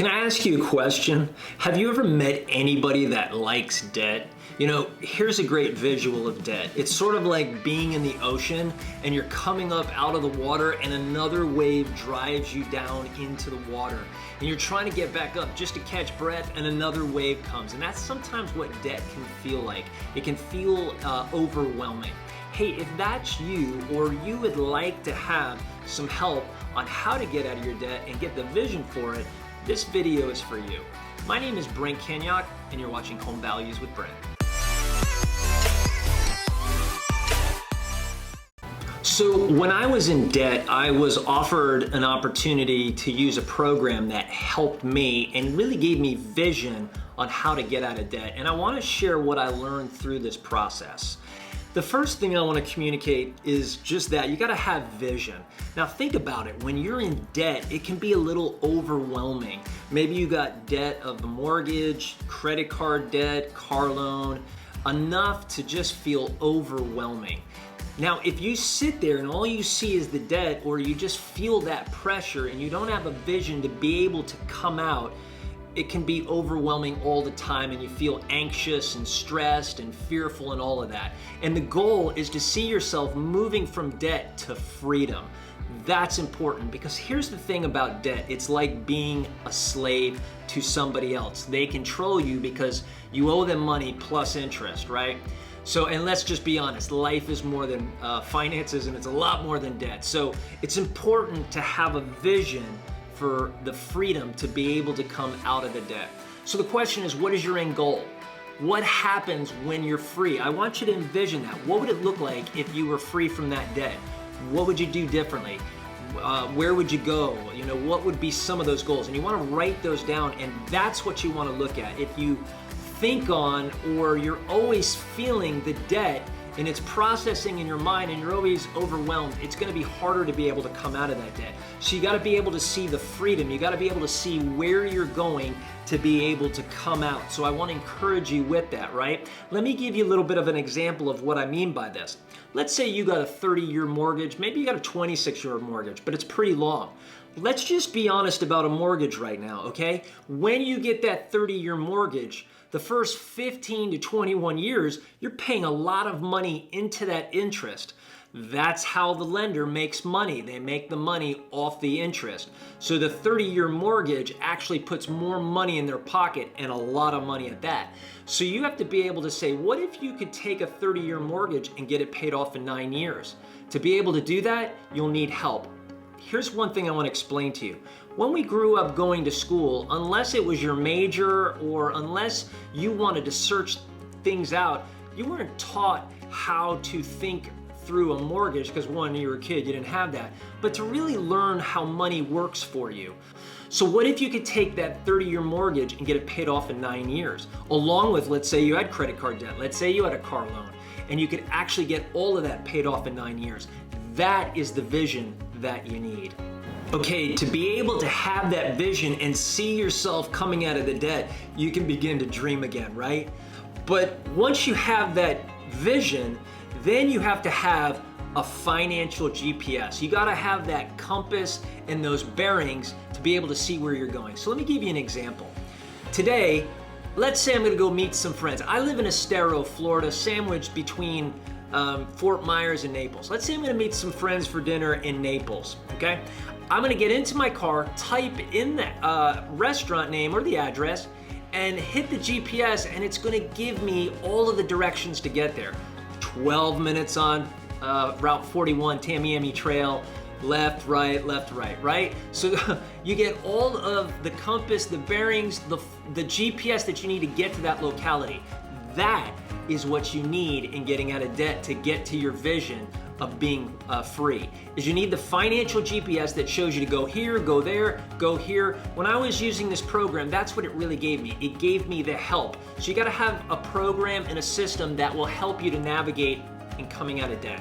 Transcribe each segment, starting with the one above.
Can I ask you a question? Have you ever met anybody that likes debt? You know, here's a great visual of debt. It's sort of like being in the ocean and you're coming up out of the water and another wave drives you down into the water. And you're trying to get back up just to catch breath and another wave comes. And that's sometimes what debt can feel like. It can feel overwhelming. Hey, if that's you or you would like to have some help on how to get out of your debt and get the vision for it, this video is for you. My name is Brent Kenyock and you're watching Home Values with Brent. So when I was in debt, I was offered an opportunity to use a program that helped me and really gave me vision on how to get out of debt. And I want to share what I learned through this process. The first thing I want to communicate is just that you got to have vision. Now think about it. When you're in debt, it can be a little overwhelming. Maybe you got debt of the mortgage, credit card debt, car loan, enough to just feel overwhelming. Now, if you sit there and all you see is the debt, or you just feel that pressure and you don't have a vision to be able to come out, it can be overwhelming all the time and you feel anxious and stressed and fearful and all of that. And the goal is to see yourself moving from debt to freedom. That's important because here's the thing about debt. It's like being a slave to somebody else. They control you because you owe them money plus interest, right? So, and let's just be honest, life is more than finances and it's a lot more than debt. So it's important to have a vision for the freedom to be able to come out of the debt. So the question is, what is your end goal? What happens when you're free? I want you to envision that. What would it look like if you were free from that debt? What would you do differently? Where would you go? You know, what would be some of those goals? And you want to write those down, and that's what you want to look at. If you think on, or you're always feeling the debt and it's processing in your mind and you're always overwhelmed, it's going to be harder to be able to come out of that debt. So you got to be able to see the freedom. You got to be able to see where you're going to be able to come out. So I want to encourage you with that, right? Let me give you a little bit of an example of what I mean by this. Let's say you got a 30-year mortgage, maybe you got a 26-year mortgage, but it's pretty long. Let's just be honest about a mortgage right now, okay? When you get that 30-year mortgage, the first 15 to 21 years, you're paying a lot of money into that interest. That's how the lender makes money. They make the money off the interest. So the 30-year mortgage actually puts more money in their pocket, and a lot of money at that. So you have to be able to say, what if you could take a 30-year mortgage and get it paid off in 9 years? To be able to do that, you'll need help. Here's one thing I want to explain to you. When we grew up going to school, unless it was your major or unless you wanted to search things out, you weren't taught how to think through a mortgage because one, you were a kid, you didn't have that, but to really learn how money works for you. So what if you could take that 30-year mortgage and get it paid off in 9 years, along with, let's say you had credit card debt, let's say you had a car loan, and you could actually get all of that paid off in 9 years. That is the vision that you need. Okay, to be able to have that vision and see yourself coming out of the debt, you can begin to dream again, right? But once you have that vision, then you have to have a financial GPS. You gotta have that compass and those bearings to be able to see where you're going. So let me give you an example. Today, let's say I'm gonna go meet some friends. I live in Estero, Florida, sandwiched between Fort Myers and Naples. Let's say I'm gonna meet some friends for dinner in Naples, okay? I'm gonna get into my car, type in the restaurant name or the address, and hit the GPS, and it's gonna give me all of the directions to get there. 12 minutes on Route 41, Tamiami Trail, left, right, right? So you get all of the compass, the bearings, the GPS that you need to get to that locality. That is what you need in getting out of debt to get to your vision of being free. Is you need the financial GPS that shows you to go here, go there, go here. When I was using this program, that's what it really gave me. It gave me the help. So you gotta have a program and a system that will help you to navigate in coming out of debt.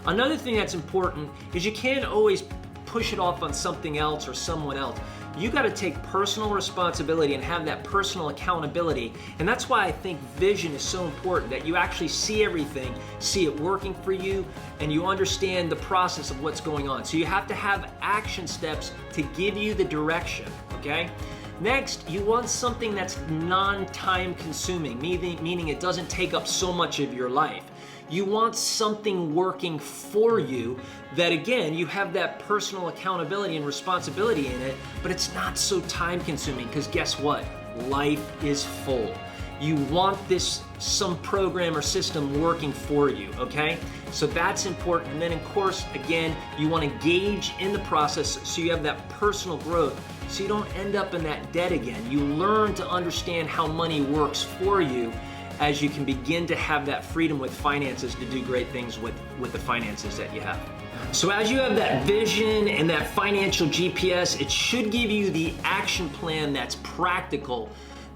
Another thing that's important is you can't always push it off on something else or someone else. You got to take personal responsibility and have that personal accountability. And that's why I think vision is so important, that you actually see everything, see it working for you, and you understand the process of what's going on. So you have to have action steps to give you the direction, okay? Next, you want something that's non-time consuming, meaning it doesn't take up so much of your life. You want something working for you that, again, you have that personal accountability and responsibility in it, but it's not so time consuming, because guess what? Life is full. You want some program or system working for you, okay? So that's important. And then, of course, again, you want to engage in the process so you have that personal growth, so you don't end up in that debt again. You learn to understand how money works for you as you can begin to have that freedom with finances to do great things with the finances that you have. So as you have that vision and that financial GPS, it should give you the action plan that's practical,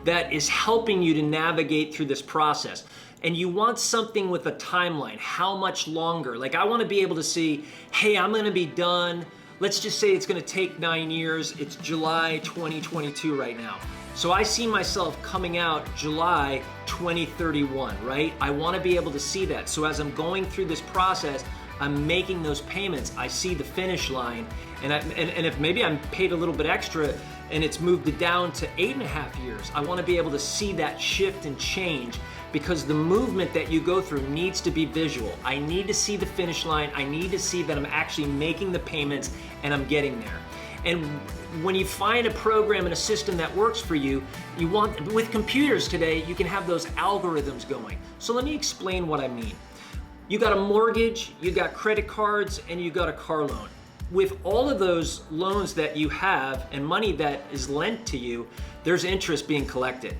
that is helping you to navigate through this process. And you want something with a timeline. How much longer? Like, I want to be able to see, hey, I'm going to be done. Let's just say it's going to take 9 years. It's July 2022 right now. So I see myself coming out July 2031, right? I want to be able to see that. So as I'm going through this process, I'm making those payments. I see the finish line. And if maybe I'm paid a little bit extra and it's moved it down to 8.5 years, I want to be able to see that shift and change, because the movement that you go through needs to be visual. I need to see the finish line. I need to see that I'm actually making the payments and I'm getting there. And when you find a program and a system that works for you, with computers today, you can have those algorithms going. So let me explain what I mean. You got a mortgage, you got credit cards, and you got a car loan. With all of those loans that you have and money that is lent to you, there's interest being collected.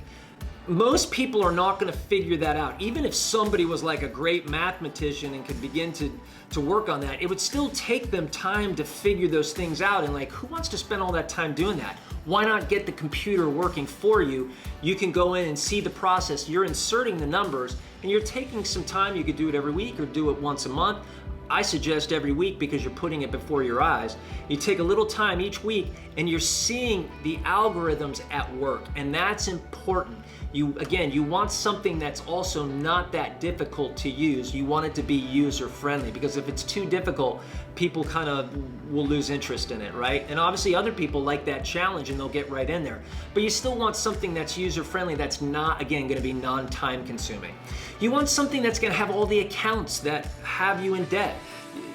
Most people are not going to figure that out. Even if somebody was like a great mathematician and could begin to work on that, it would still take them time to figure those things out. And like, who wants to spend all that time doing that? Why not get the computer working for you? You can go in and see the process. You're inserting the numbers and you're taking some time. You could do it every week or do it once a month. I suggest every week, because you're putting it before your eyes. You take a little time each week and you're seeing the algorithms at work, and that's important. You want something that's also not that difficult to use. You want it to be user friendly, because if it's too difficult, people kind of will lose interest in it, right? And obviously other people like that challenge and they'll get right in there. But you still want something that's user friendly, that's not, again, going to be non-time consuming. You want something that's going to have all the accounts that have you in debt.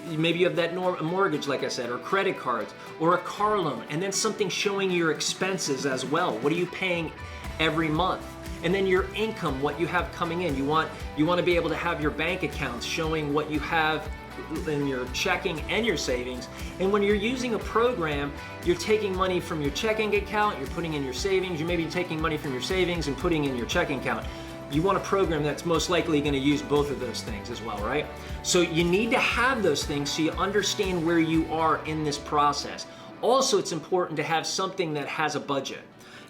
Maybe you have that mortgage, like I said, or credit cards, or a car loan, and then something showing your expenses as well. What are you paying every month? And then your income, what you have coming in. You want to be able to have your bank accounts showing what you have in your checking and your savings. And when you're using a program, you're taking money from your checking account, you're putting in your savings, you may be taking money from your savings and putting in your checking account. You want a program that's most likely going to use both of those things as well, right? So you need to have those things so you understand where you are in this process. Also, it's important to have something that has a budget.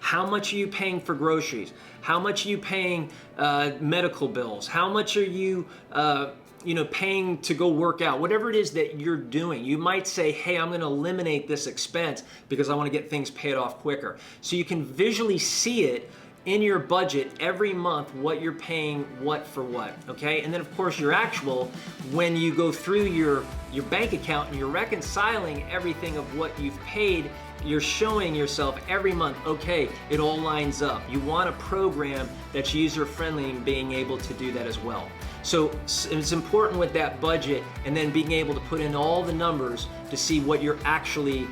How much are you paying for groceries? How much are you paying medical bills? How much are you paying to go work out? Whatever it is that you're doing, you might say, hey, I'm going to eliminate this expense because I want to get things paid off quicker. So you can visually see it in your budget every month, what you're paying what for what, okay? And then of course your actual, when you go through your bank account and you're reconciling everything of what you've paid, you're showing yourself every month, okay, it all lines up. You want a program that's user-friendly and being able to do that as well. So it's important with that budget and then being able to put in all the numbers to see what you're actually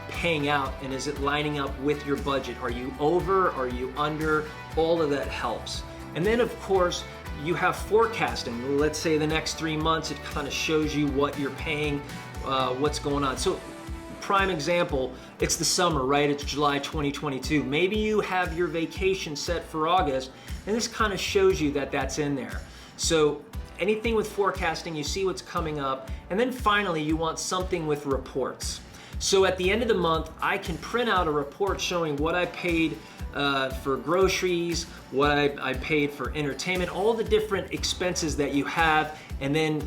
paying out, and is it lining up with your budget? Are you over? Are you under? All of that helps. And then of course you have forecasting. Let's say the next 3 months, it kind of shows you what you're paying, what's going on. So prime example, it's the summer, right? It's July 2022. Maybe you have your vacation set for August, and this kind of shows you that that's in there. So anything with forecasting, you see what's coming up. And then finally, you want something with reports. So at the end of the month, I can print out a report showing what I paid for groceries, what I paid for entertainment, all the different expenses that you have, and then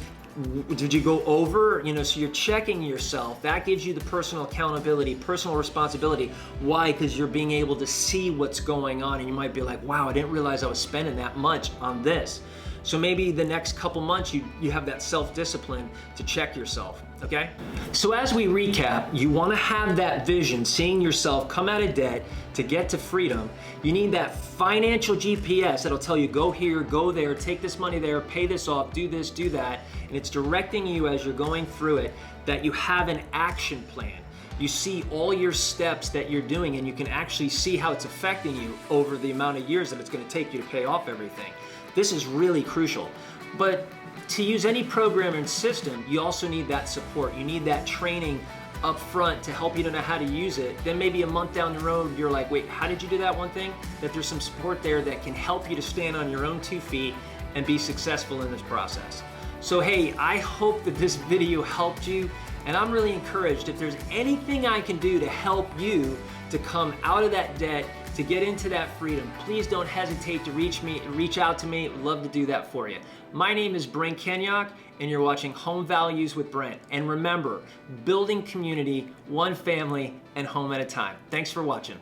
did you go over? So you're checking yourself. That gives you the personal accountability, personal responsibility. Why? Because you're being able to see what's going on, and you might be like, wow, I didn't realize I was spending that much on this. So maybe the next couple months you have that self-discipline to check yourself. okay? So as we recap, you wanna have that vision, seeing yourself come out of debt to get to freedom. You need that financial GPS that'll tell you, go here, go there, take this money there, pay this off, do this, do that. And it's directing you as you're going through it, that you have an action plan. You see all your steps that you're doing, and you can actually see how it's affecting you over the amount of years that it's gonna take you to pay off everything. This is really crucial. But to use any program and system, you also need that support. You need that training up front to help you to know how to use it. Then maybe a month down the road, you're like, wait, how did you do that one thing? That there's some support there that can help you to stand on your own 2 feet and be successful in this process. So hey, I hope that this video helped you, and I'm really encouraged. If there's anything I can do to help you to come out of that debt, to get into that freedom, please don't hesitate to reach out to me. I'd love to do that for you. My name is Brent Kenyock, and you're watching Home Values with Brent. And remember, building community, one family and home at a time. Thanks for watching.